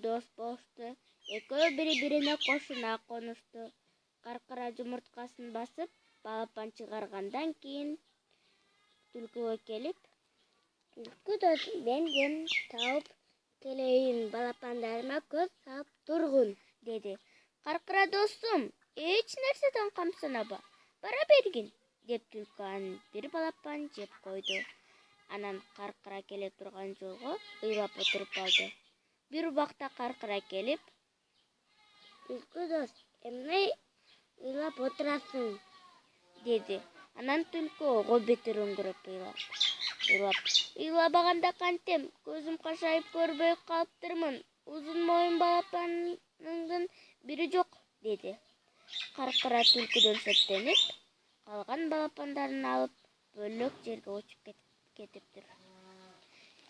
дос болушту. Экөө бири-бирине кошуна конушту. Каркыра жумурткасын басып, балапан чыгаргандан кийин түлкүгө келип, Түлкү дос, мен жем тауып келейин, балапандарыма көз салып тургун, деди. Каркыра досум, эч нерседен камсынаба, бара бергин, деп түлкү анын бир балапанын жеп койду. Анан каркыра келе турган жолго ыйлап отуруп алды. Бир убакта каркыра келип, Түлкү дос, эмне ыйлап отурасың, деди. Анан түлкү ого бетер өңгүрөп ыйлабаганда кантем, көзүм кашайып көрбөй калыптырмын, узун моюн балапаныңдын бири жок, деди. Каркыра түлкүдөн шектенип, калган балапандарын алып бөлөк жерге учуп кетиптир.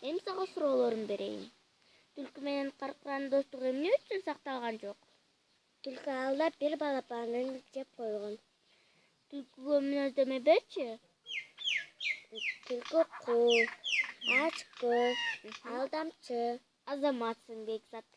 Эми сага суроолорун берейин. Түлкү менен каркыранын достугу эмне үчүн сакталган жок? Түлкү алдап бир балапанын жеп койгон. Түлкүгө мүнөздөмө берчи. Түлкү кул, ачкөз, алдамчы. Азаматсың, Бекзат.